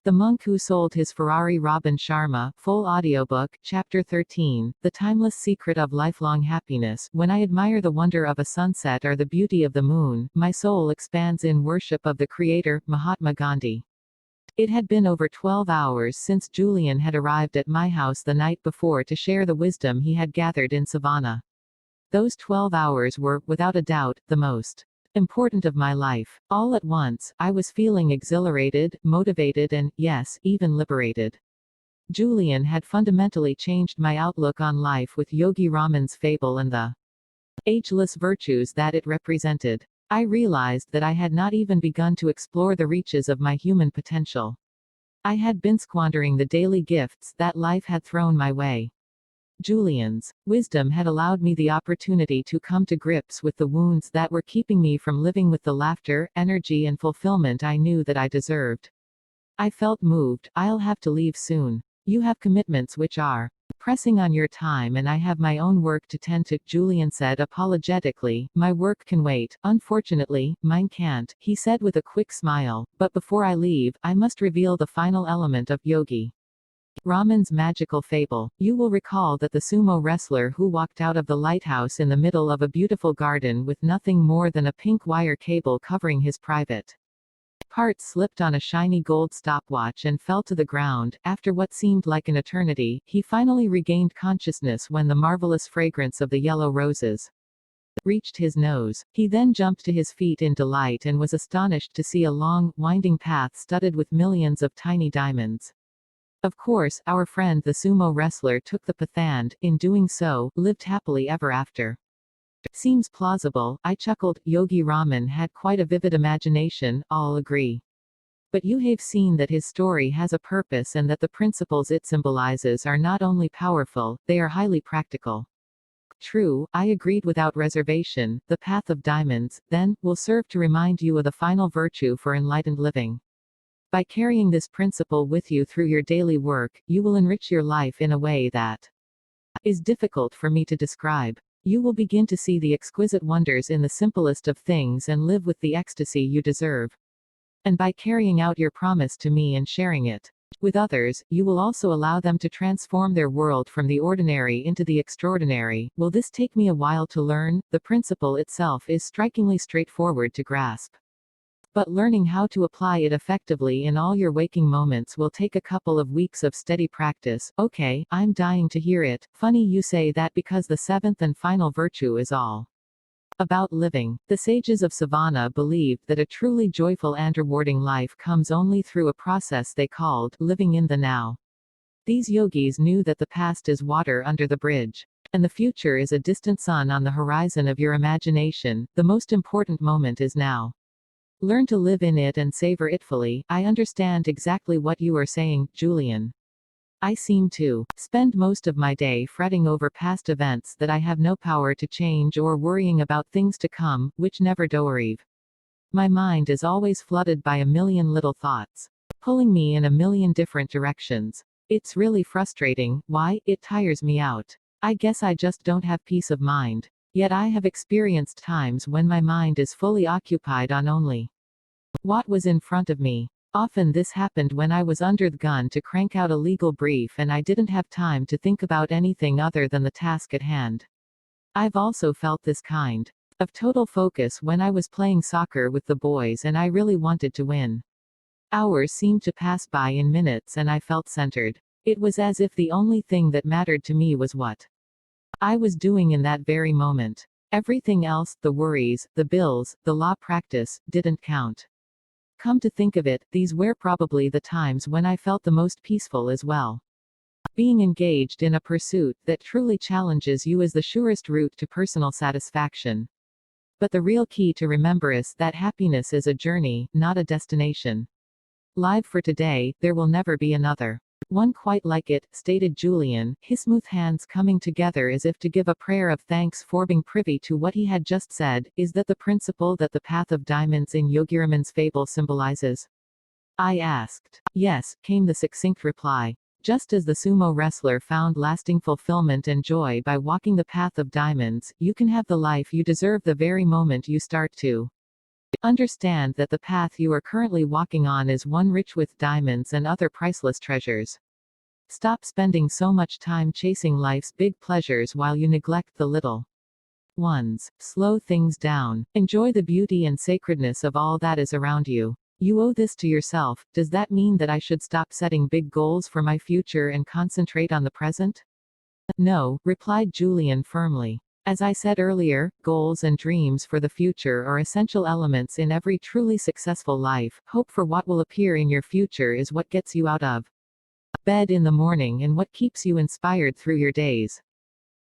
The Monk Who Sold His Ferrari. Robin Sharma, full audiobook, Chapter 13, The Timeless Secret of Lifelong Happiness. When I admire the wonder of a sunset or the beauty of the moon, my soul expands in worship of the Creator. Mahatma Gandhi. It had been over 12 hours since Julian had arrived at my house the night before to share the wisdom he had gathered in Savannah. Those 12 hours were, without a doubt, the most important of my life. All at once, I was feeling exhilarated, motivated and, yes, even liberated. Julian had fundamentally changed my outlook on life with Yogi Raman's fable and the ageless virtues that it represented. I realized that I had not even begun to explore the reaches of my human potential. I had been squandering the daily gifts that life had thrown my way. Julian's wisdom had allowed me the opportunity to come to grips with the wounds that were keeping me from living with the laughter, energy and fulfillment I knew that I deserved. I felt moved. I'll have to leave soon. You have commitments which are pressing on your time and I have my own work to tend to, Julian said apologetically. My work can wait. Unfortunately, mine can't, he said with a quick smile, but before I leave, I must reveal the final element of Yogi Raman's magical fable. You will recall that the sumo wrestler who walked out of the lighthouse in the middle of a beautiful garden with nothing more than a pink wire cable covering his private parts slipped on a shiny gold stopwatch and fell to the ground. After what seemed like an eternity, he finally regained consciousness when the marvelous fragrance of the yellow roses reached his nose. He then jumped to his feet in delight and was astonished to see a long, winding path studded with millions of tiny diamonds. Of course, our friend the sumo wrestler took the path and, in doing so, lived happily ever after. Seems plausible, I chuckled. Yogi Raman had quite a vivid imagination, I'll agree. But you have seen that his story has a purpose and that the principles it symbolizes are not only powerful, they are highly practical. True, I agreed without reservation. The path of diamonds, then, will serve to remind you of the final virtue for enlightened living. By carrying this principle with you through your daily work, you will enrich your life in a way that is difficult for me to describe. You will begin to see the exquisite wonders in the simplest of things and live with the ecstasy you deserve. And by carrying out your promise to me and sharing it with others, you will also allow them to transform their world from the ordinary into the extraordinary. Will this take me a while to learn? The principle itself is strikingly straightforward to grasp. But learning how to apply it effectively in all your waking moments will take a couple of weeks of steady practice. Okay, I'm dying to hear it. Funny you say that because the seventh and final virtue is all about living. The sages of Savannah believed that a truly joyful and rewarding life comes only through a process they called living in the now. These yogis knew that the past is water under the bridge, and the future is a distant sun on the horizon of your imagination. The most important moment is now. Learn to live in it and savor it fully. I understand exactly what you are saying, Julian. I seem to spend most of my day fretting over past events that I have no power to change or worrying about things to come, which never do arrive. My mind is always flooded by a million little thoughts, pulling me in a million different directions. It's really frustrating. Why? It tires me out. I guess I just don't have peace of mind. Yet I have experienced times when my mind is fully occupied on only what was in front of me. Often this happened when I was under the gun to crank out a legal brief and I didn't have time to think about anything other than the task at hand. I've also felt this kind of total focus when I was playing soccer with the boys and I really wanted to win. Hours seemed to pass by in minutes and I felt centered. It was as if the only thing that mattered to me was what I was doing in that very moment. Everything else, the worries, the bills, the law practice, didn't count. Come to think of it, these were probably the times when I felt the most peaceful as well. Being engaged in a pursuit that truly challenges you is the surest route to personal satisfaction. But the real key to remember is that happiness is a journey, not a destination. Live for today, there will never be another one quite like it, stated Julian, his smooth hands coming together as if to give a prayer of thanks for being privy to what he had just said. Is that the principle that the path of diamonds in Yogiraman's fable symbolizes? I asked. Yes, came the succinct reply. Just as the sumo wrestler found lasting fulfillment and joy by walking the path of diamonds, you can have the life you deserve the very moment you start to Understand that the path you are currently walking on is one rich with diamonds and other priceless treasures. Stop spending so much time chasing life's big pleasures while you neglect the little ones. Slow things down. Enjoy the beauty and sacredness of all that is around you. You owe this to yourself. Does that mean that I should stop setting big goals for my future and concentrate on the present? No, replied Julian firmly. As I said earlier, goals and dreams for the future are essential elements in every truly successful life. Hope for what will appear in your future is what gets you out of bed in the morning and what keeps you inspired through your days.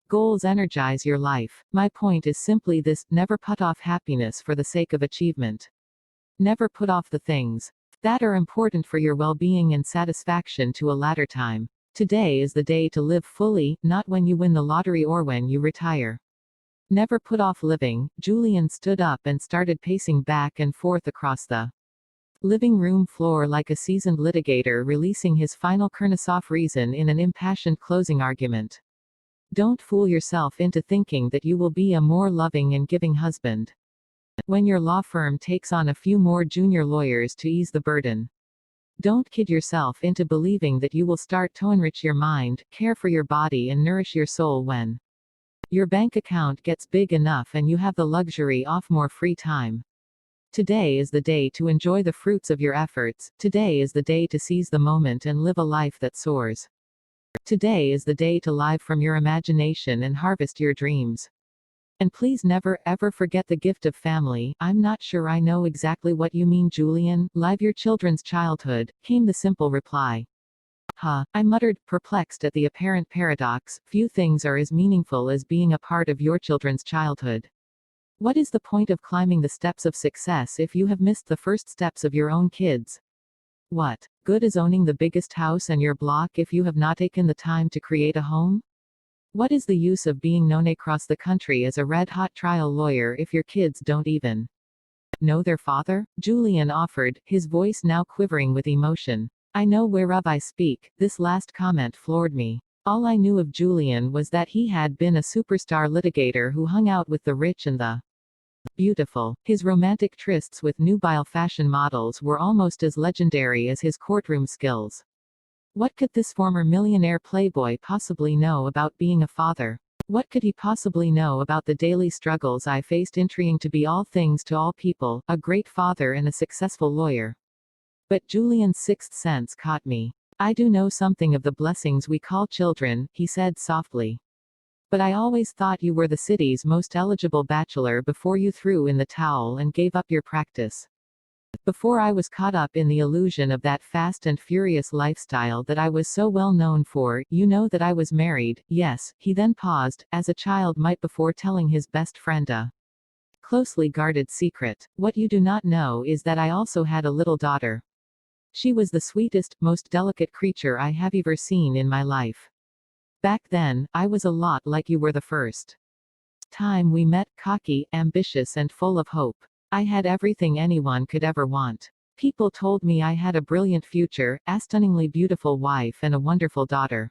Goals energize your life. My point is simply this: never put off happiness for the sake of achievement. Never put off the things that are important for your well-being and satisfaction to a later time. Today is the day to live fully, not when you win the lottery or when you retire. Never put off living. Julian stood up and started pacing back and forth across the living room floor like a seasoned litigator releasing his final Kurnosoff reason in an impassioned closing argument. Don't fool yourself into thinking that you will be a more loving and giving husband when your law firm takes on a few more junior lawyers to ease the burden. Don't kid yourself into believing that you will start to enrich your mind, care for your body and nourish your soul when your bank account gets big enough and you have the luxury of more free time. Today is the day to enjoy the fruits of your efforts. Today is the day to seize the moment and live a life that soars. Today is the day to live from your imagination and harvest your dreams. And please never ever forget the gift of family. I'm not sure I know exactly what you mean, Julian. Live your children's childhood, came the simple reply. Huh, I muttered, perplexed at the apparent paradox. Few things are as meaningful as being a part of your children's childhood. What is the point of climbing the steps of success if you have missed the first steps of your own kids? What good is owning the biggest house in your block if you have not taken the time to create a home? What is the use of being known across the country as a red-hot trial lawyer if your kids don't even know their father? Julian offered, his voice now quivering with emotion. I know whereof I speak. This last comment floored me. All I knew of Julian was that he had been a superstar litigator who hung out with the rich and the beautiful. His romantic trysts with nubile fashion models were almost as legendary as his courtroom skills. What could this former millionaire playboy possibly know about being a father? What could he possibly know about the daily struggles I faced in trying to be all things to all people, a great father and a successful lawyer? But Julian's sixth sense caught me. I do know something of the blessings we call children, he said softly. But I always thought you were the city's most eligible bachelor before you threw in the towel and gave up your practice. Before I was caught up in the illusion of that fast and furious lifestyle that I was so well known for. You know that I was married, yes, he then paused, as a child might before telling his best friend a closely guarded secret. What you do not know is that I also had a little daughter. She was the sweetest, most delicate creature I have ever seen in my life. Back then, I was a lot like you were the first time we met, cocky, ambitious and full of hope. I had everything anyone could ever want. People told me I had a brilliant future, a stunningly beautiful wife and a wonderful daughter.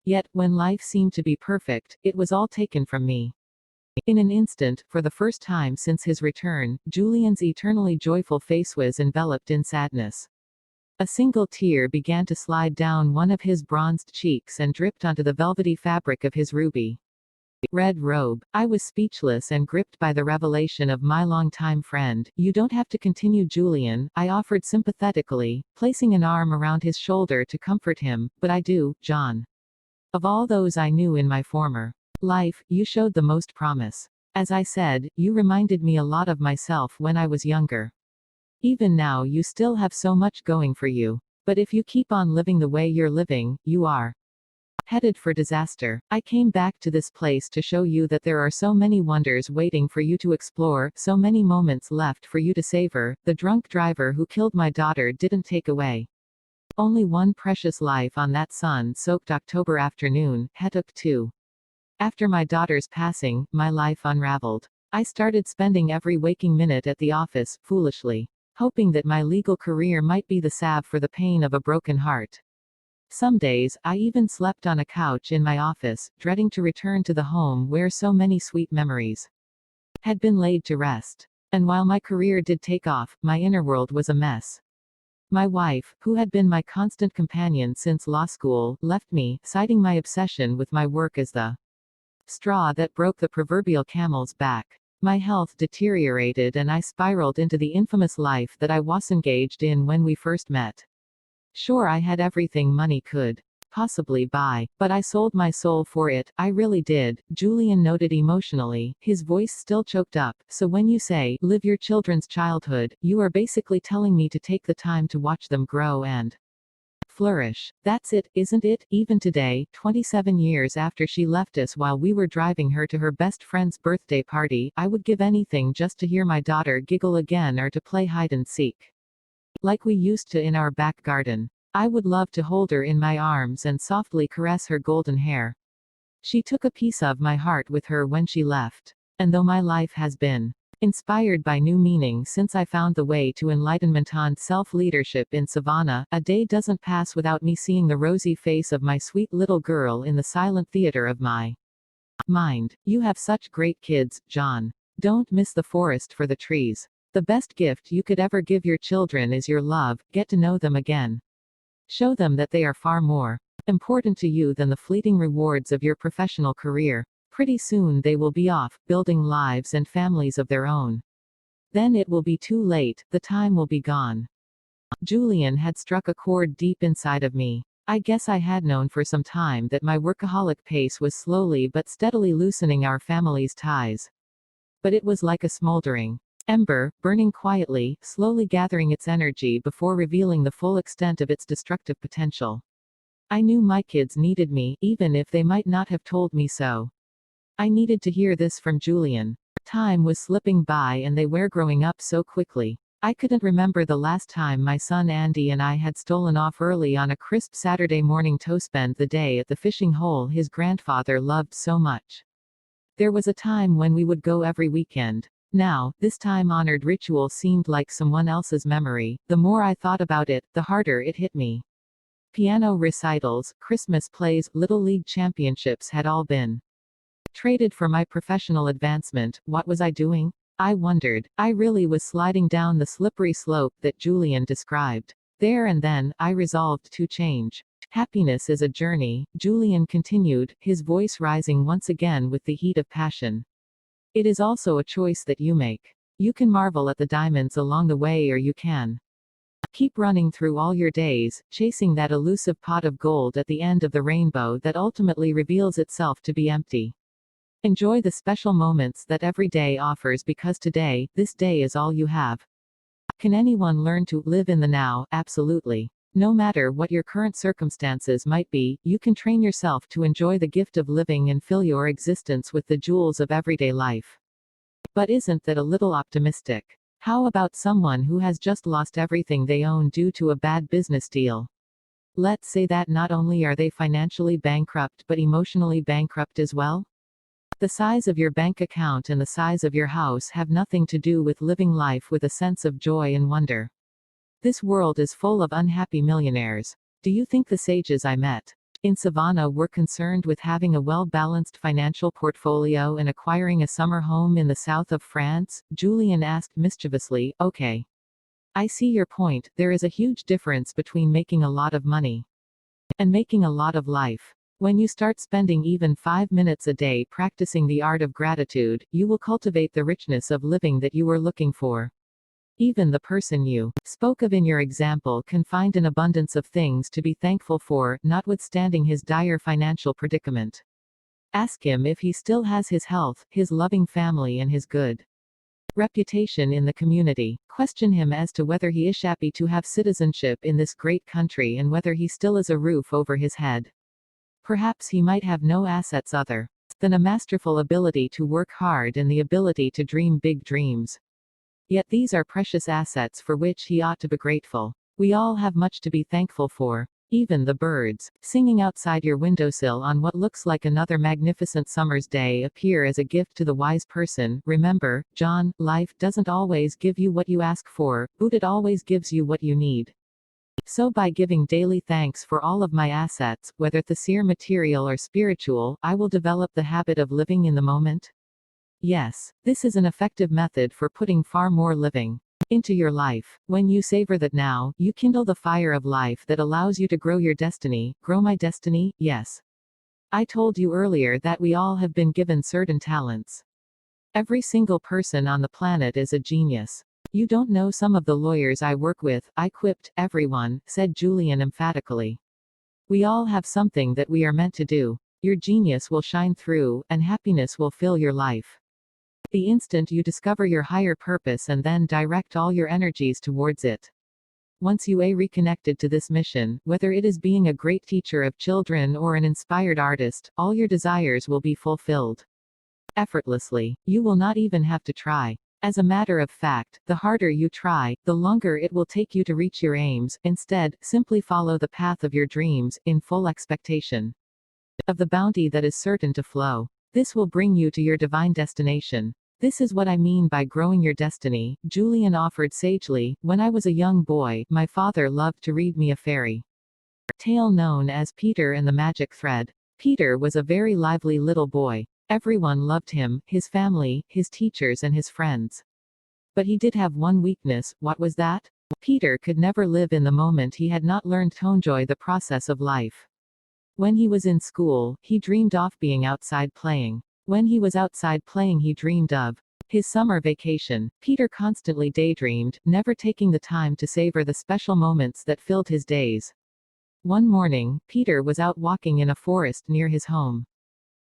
Yet, when life seemed to be perfect, it was all taken from me. In an instant, for the first time since his return, Julian's eternally joyful face was enveloped in sadness. A single tear began to slide down one of his bronzed cheeks and dripped onto the velvety fabric of his ruby red robe. I was speechless and gripped by the revelation of my longtime friend. You don't have to continue, Julian, I offered sympathetically, placing an arm around his shoulder to comfort him, but I do, John. Of all those I knew in my former life, you showed the most promise. As I said, you reminded me a lot of myself when I was younger. Even now you still have so much going for you. But if you keep on living the way you're living, you are headed for disaster. I came back to this place to show you that there are so many wonders waiting for you to explore, so many moments left for you to savor. The drunk driver who killed my daughter didn't take away only one precious life on that sun-soaked October afternoon, he took two. After my daughter's passing, my life unraveled. I started spending every waking minute at the office, foolishly hoping that my legal career might be the salve for the pain of a broken heart. Some days, I even slept on a couch in my office, dreading to return to the home where so many sweet memories had been laid to rest. And while my career did take off, my inner world was a mess. My wife, who had been my constant companion since law school, left me, citing my obsession with my work as the straw that broke the proverbial camel's back. My health deteriorated and I spiraled into the infamous life that I was engaged in when we first met. Sure, I had everything money could possibly buy, but I sold my soul for it, I really did, Julian noted emotionally, his voice still choked up. So when you say, live your children's childhood, you are basically telling me to take the time to watch them grow and flourish. That's it, isn't it? Even today, 27 years after she left us while we were driving her to her best friend's birthday party, I would give anything just to hear my daughter giggle again or to play hide and seek like we used to in our back garden. I would love to hold her in my arms and softly caress her golden hair. She took a piece of my heart with her when she left. And though my life has been inspired by new meaning since I found the way to enlightenment and self-leadership in Savannah, a day doesn't pass without me seeing the rosy face of my sweet little girl in the silent theater of my mind. You have such great kids, John. Don't miss the forest for the trees. The best gift you could ever give your children is your love. Get to know them again. Show them that they are far more important to you than the fleeting rewards of your professional career. Pretty soon they will be off, building lives and families of their own. Then it will be too late, the time will be gone. Julian had struck a chord deep inside of me. I guess I had known for some time that my workaholic pace was slowly but steadily loosening our family's ties. But it was like a smoldering ember, burning quietly, slowly gathering its energy before revealing the full extent of its destructive potential. I knew my kids needed me, even if they might not have told me so. I needed to hear this from Julian. Time was slipping by and they were growing up so quickly. I couldn't remember the last time my son Andy and I had stolen off early on a crisp Saturday morning to spend the day at the fishing hole his grandfather loved so much. There was a time when we would go every weekend. Now, this time-honored ritual seemed like someone else's memory. The more I thought about it, the harder it hit me. Piano recitals, Christmas plays, Little League championships had all been traded for my professional advancement. What was I doing? I wondered. I really was sliding down the slippery slope that Julian described. There and then, I resolved to change. Happiness is a journey, Julian continued, his voice rising once again with the heat of passion. It is also a choice that you make. You can marvel at the diamonds along the way, or you can keep running through all your days, chasing that elusive pot of gold at the end of the rainbow that ultimately reveals itself to be empty. Enjoy the special moments that every day offers, because today, this day is all you have. Can anyone learn to live in the now? Absolutely. No matter what your current circumstances might be, you can train yourself to enjoy the gift of living and fill your existence with the jewels of everyday life. But isn't that a little optimistic? How about someone who has just lost everything they own due to a bad business deal? Let's say that not only are they financially bankrupt but emotionally bankrupt as well? The size of your bank account and the size of your house have nothing to do with living life with a sense of joy and wonder. This world is full of unhappy millionaires. Do you think the sages I met in Savannah were concerned with having a well-balanced financial portfolio and acquiring a summer home in the south of France? Julian asked mischievously. Okay. I see your point. There is a huge difference between making a lot of money and making a lot of life. When you start spending even 5 minutes a day practicing the art of gratitude, you will cultivate the richness of living that you were looking for. Even the person you spoke of in your example can find an abundance of things to be thankful for, notwithstanding his dire financial predicament. Ask him if he still has his health, his loving family, and his good reputation in the community. Question him as to whether he is happy to have citizenship in this great country and whether he still has a roof over his head. Perhaps he might have no assets other than a masterful ability to work hard and the ability to dream big dreams. Yet these are precious assets for which he ought to be grateful. We all have much to be thankful for. Even the birds, singing outside your windowsill on what looks like another magnificent summer's day, appear as a gift to the wise person. Remember, John, life doesn't always give you what you ask for, but it always gives you what you need. So by giving daily thanks for all of my assets, whether financial, material or spiritual, I will develop the habit of living in the moment. Yes, this is an effective method for putting far more living into your life. When you savor that now, you kindle the fire of life that allows you to grow your destiny. Grow my destiny? Yes. I told you earlier that we all have been given certain talents. Every single person on the planet is a genius. You don't know some of the lawyers I work with, I quipped. Everyone, said Julian emphatically. We all have something that we are meant to do. Your genius will shine through, and happiness will fill your life. The instant you discover your higher purpose and then direct all your energies towards it. Once you are reconnected to this mission, whether it is being a great teacher of children or an inspired artist, all your desires will be fulfilled effortlessly. You will not even have to try. As a matter of fact, the harder you try, the longer it will take you to reach your aims. Instead, simply follow the path of your dreams, in full expectation of the bounty that is certain to flow. This will bring you to your divine destination. This is what I mean by growing your destiny, Julian offered sagely. When I was a young boy, my father loved to read me a fairy tale known as Peter and the Magic Thread. Peter was a very lively little boy. Everyone loved him, his family, his teachers, and his friends. But he did have one weakness. What was that? Peter could never live in the moment. He had not learned to enjoy the process of life. When he was in school, he dreamed of being outside playing. When he was outside playing, he dreamed of his summer vacation. Peter constantly daydreamed, never taking the time to savor the special moments that filled his days. One morning, Peter was out walking in a forest near his home.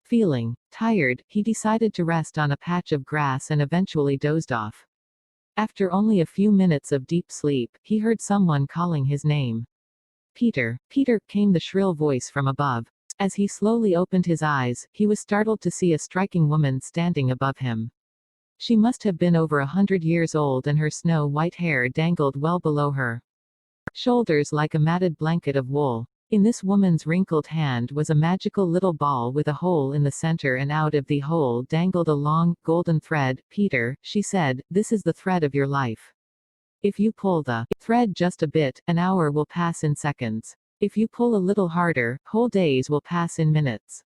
Feeling tired, he decided to rest on a patch of grass and eventually dozed off. After only a few minutes of deep sleep, he heard someone calling his name. Peter, Peter, came the shrill voice from above. As he slowly opened his eyes, he was startled to see a striking woman standing above him. She must have been over 100 years old, and her snow-white hair dangled well below her shoulders like a matted blanket of wool. In this woman's wrinkled hand was a magical little ball with a hole in the center, and out of the hole dangled a long, golden thread. Peter, she said, this is the thread of your life. If you pull the thread just a bit, an hour will pass in seconds. If you pull a little harder, whole days will pass in minutes.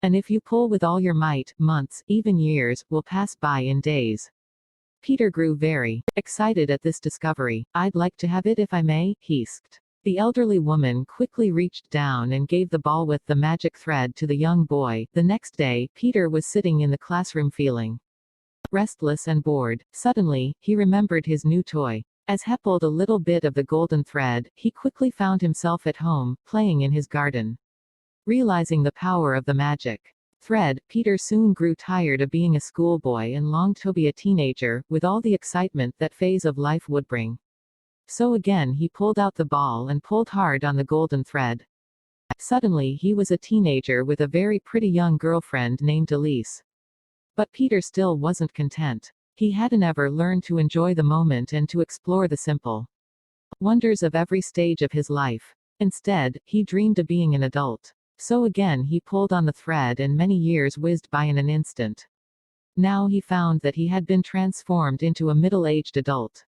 And if you pull with all your might, months, even years, will pass by in days. Peter grew very excited at this discovery. I'd like to have it if I may, he hissed. The elderly woman quickly reached down and gave the ball with the magic thread to the young boy. The next day, Peter was sitting in the classroom feeling restless and bored. Suddenly, he remembered his new toy. As he pulled a little bit of the golden thread, he quickly found himself at home, playing in his garden. Realizing the power of the magic thread, Peter soon grew tired of being a schoolboy and longed to be a teenager, with all the excitement that phase of life would bring. So again he pulled out the ball and pulled hard on the golden thread. Suddenly he was a teenager with a very pretty young girlfriend named Elise. But Peter still wasn't content. He hadn't ever learned to enjoy the moment and to explore the simple wonders of every stage of his life. Instead, he dreamed of being an adult. So again he pulled on the thread, and many years whizzed by in an instant. Now he found that he had been transformed into a middle-aged adult.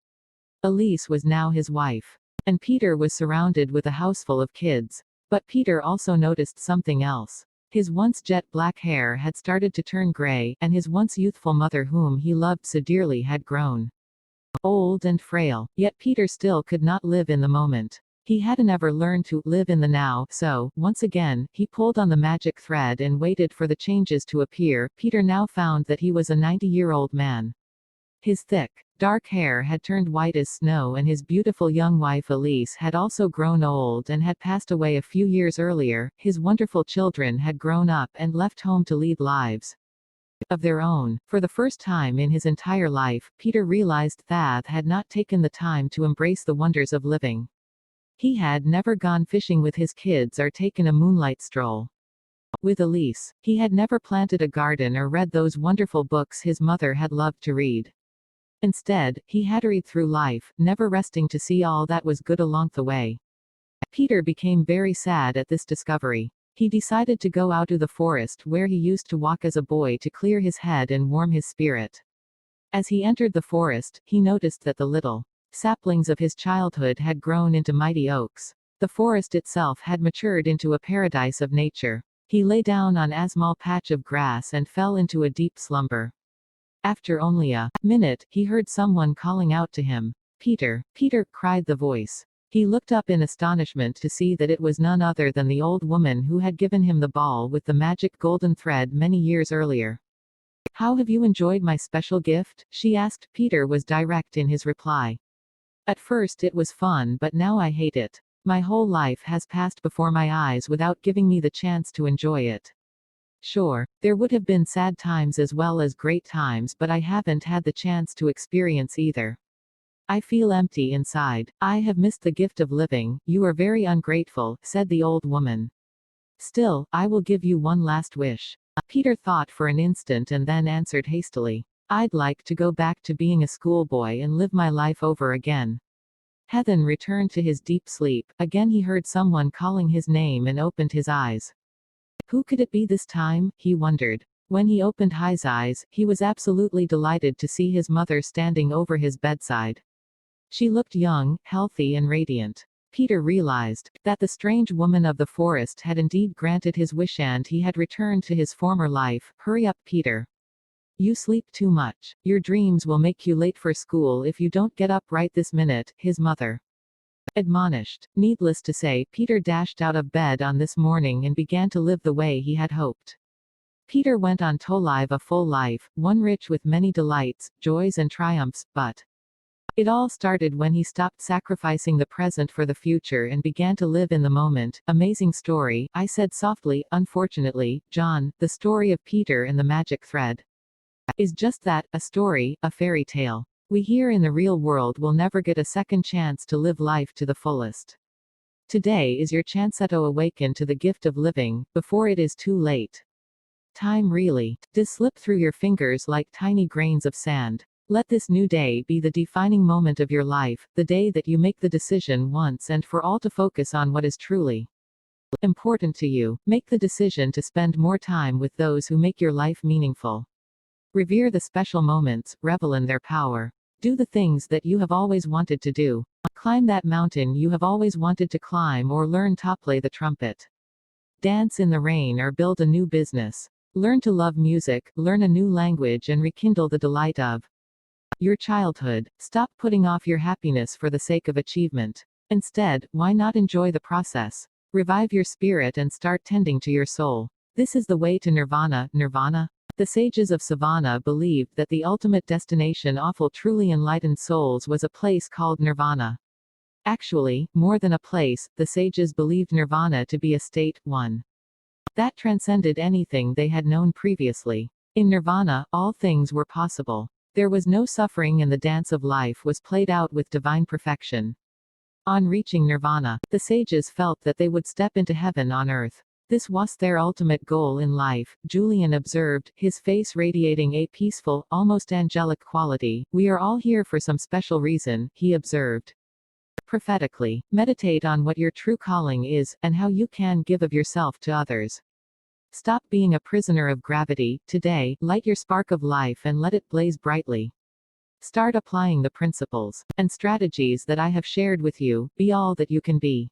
Elise was now his wife. And Peter was surrounded with a houseful of kids. But Peter also noticed something else. His once jet black hair had started to turn gray, and his once youthful mother, whom he loved so dearly, had grown old and frail. Yet Peter still could not live in the moment. He hadn't ever learned to live in the now, so, once again, he pulled on the magic thread and waited for the changes to appear. Peter now found that he was a 90-year-old man. His thick, dark hair had turned white as snow, and his beautiful young wife Elise had also grown old and had passed away a few years earlier. His wonderful children had grown up and left home to lead lives of their own. For the first time in his entire life, Peter realized that had not taken the time to embrace the wonders of living. He had never gone fishing with his kids or taken a moonlight stroll with Elise. He had never planted a garden or read those wonderful books his mother had loved to read. Instead, he had hurried through life, never resting to see all that was good along the way. Peter became very sad at this discovery. He decided to go out to the forest where he used to walk as a boy to clear his head and warm his spirit. As he entered the forest, he noticed that the little saplings of his childhood had grown into mighty oaks. The forest itself had matured into a paradise of nature. He lay down on a small patch of grass and fell into a deep slumber. After only a minute, he heard someone calling out to him. Peter, Peter, cried the voice. He looked up in astonishment to see that it was none other than the old woman who had given him the ball with the magic golden thread many years earlier. How have you enjoyed my special gift? She asked. Peter was direct in his reply. At first it was fun, but now I hate it. My whole life has passed before my eyes without giving me the chance to enjoy it. Sure, there would have been sad times as well as great times, but I haven't had the chance to experience either. I feel empty inside. I have missed the gift of living. You are very ungrateful, said the old woman. Still, I will give you one last wish. Peter thought for an instant and then answered hastily. I'd like to go back to being a schoolboy and live my life over again. Heathen returned to his deep sleep. Again he heard someone calling his name and opened his eyes. Who could it be this time? He wondered. When he opened his eyes, he was absolutely delighted to see his mother standing over his bedside. She looked young, healthy and radiant. Peter realized that the strange woman of the forest had indeed granted his wish and he had returned to his former life. Hurry up, Peter. You sleep too much. Your dreams will make you late for school if you don't get up right this minute, his mother admonished. Needless to say, Peter dashed out of bed on this morning and began to live the way he had hoped. Peter went on to live a full life, one rich with many delights, joys and triumphs, but it all started when he stopped sacrificing the present for the future and began to live in the moment. Amazing story, I said softly. Unfortunately, John, the story of Peter and the magic thread is just that, a story, a fairy tale. We here in the real world will never get a second chance to live life to the fullest. Today is your chance to awaken to the gift of living, before it is too late. Time really does slip through your fingers like tiny grains of sand. Let this new day be the defining moment of your life, the day that you make the decision once and for all to focus on what is truly important to you. Make the decision to spend more time with those who make your life meaningful. Revere the special moments, revel in their power. Do the things that you have always wanted to do. Climb that mountain you have always wanted to climb or learn to play the trumpet. Dance in the rain or build a new business. Learn to love music, learn a new language and rekindle the delight of your childhood. Stop putting off your happiness for the sake of achievement. Instead, why not enjoy the process? Revive your spirit and start tending to your soul. This is the way to nirvana. Nirvana? The sages of Savannah believed that the ultimate destination of all truly enlightened souls was a place called nirvana. Actually, more than a place, the sages believed nirvana to be a state, one that transcended anything they had known previously. In nirvana, all things were possible. There was no suffering and the dance of life was played out with divine perfection. On reaching nirvana, the sages felt that they would step into heaven on earth. This was their ultimate goal in life, Julian observed, his face radiating a peaceful, almost angelic quality. We are all here for some special reason, he observed. Prophetically, meditate on what your true calling is, and how you can give of yourself to others. Stop being a prisoner of gravity. Today, light your spark of life and let it blaze brightly. Start applying the principles and strategies that I have shared with you. Be all that you can be.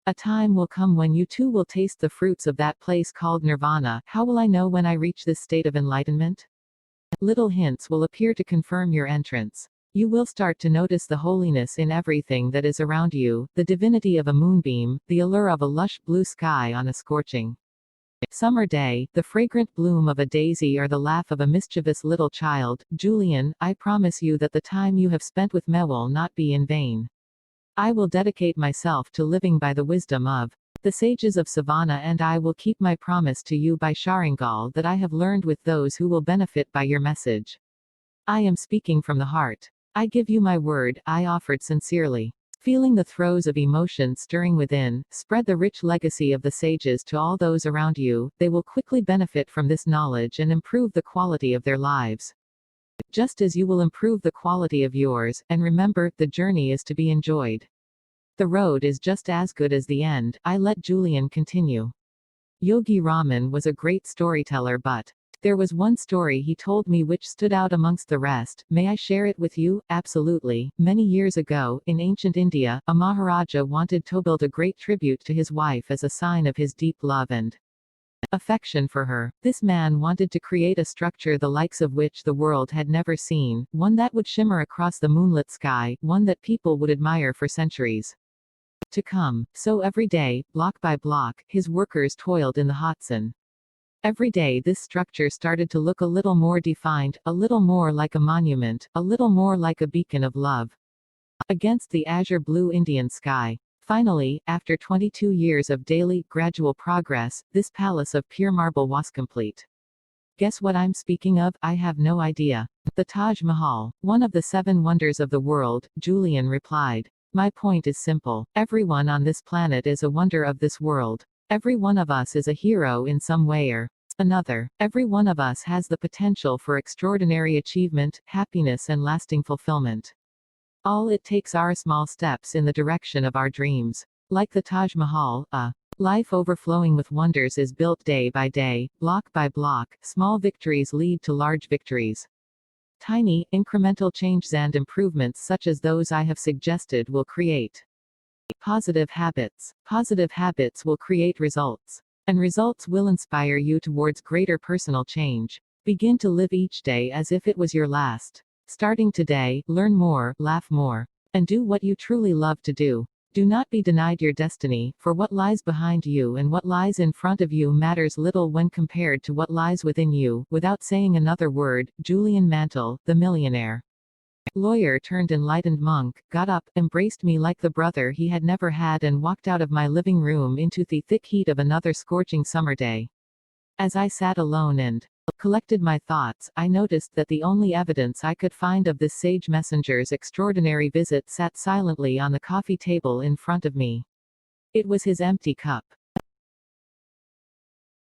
A time will come when you too will taste the fruits of that place called nirvana. How will I know when I reach this state of enlightenment? Little hints will appear to confirm your entrance. You will start to notice the holiness in everything that is around you, the divinity of a moonbeam, the allure of a lush blue sky on a scorching summer day, the fragrant bloom of a daisy or the laugh of a mischievous little child. Julian, I promise you that the time you have spent with me will not be in vain. I will dedicate myself to living by the wisdom of the sages of Savannah, and I will keep my promise to you by Sharingal that I have learned with those who will benefit by your message. I am speaking from the heart. I give you my word, I offered sincerely. Feeling the throes of emotion stirring within, spread the rich legacy of the sages to all those around you. They will quickly benefit from this knowledge and improve the quality of their lives. Just as you will improve the quality of yours, and remember, the journey is to be enjoyed. The road is just as good as the end. I let Julian continue. Yogi Raman was a great storyteller, but there was one story he told me which stood out amongst the rest. May I share it with you? Absolutely. Many years ago, in ancient India, a Maharaja wanted to build a great tribute to his wife as a sign of his deep love and affection for her. This man wanted to create a structure the likes of which the world had never seen, one that would shimmer across the moonlit sky, one that people would admire for centuries to come. So every day, block by block, his workers toiled in the hot sun. Every day this structure started to look a little more defined, a little more like a monument, a little more like a beacon of love against the azure blue Indian sky. Finally, after 22 years of daily, gradual progress, this palace of pure marble was complete. Guess what I'm speaking of? I have no idea. The Taj Mahal, one of the 7 wonders of the world, Julian replied. My point is simple. Everyone on this planet is a wonder of this world. Every one of us is a hero in some way or another. Every one of us has the potential for extraordinary achievement, happiness, and lasting fulfillment. All it takes are small steps in the direction of our dreams. Like the Taj Mahal, a life overflowing with wonders is built day by day, block by block. Small victories lead to large victories. Tiny, incremental changes and improvements such as those I have suggested will create positive habits. Positive habits will create results. And results will inspire you towards greater personal change. Begin to live each day as if it was your last. Starting today, learn more, laugh more, and do what you truly love to do. Do not be denied your destiny, for what lies behind you and what lies in front of you matters little when compared to what lies within you. Without saying another word, Julian Mantle, the millionaire lawyer turned enlightened monk, got up, embraced me like the brother he had never had, and walked out of my living room into the thick heat of another scorching summer day. As I sat alone and collected my thoughts, I noticed that the only evidence I could find of this sage messenger's extraordinary visit sat silently on the coffee table in front of me. It was his empty cup.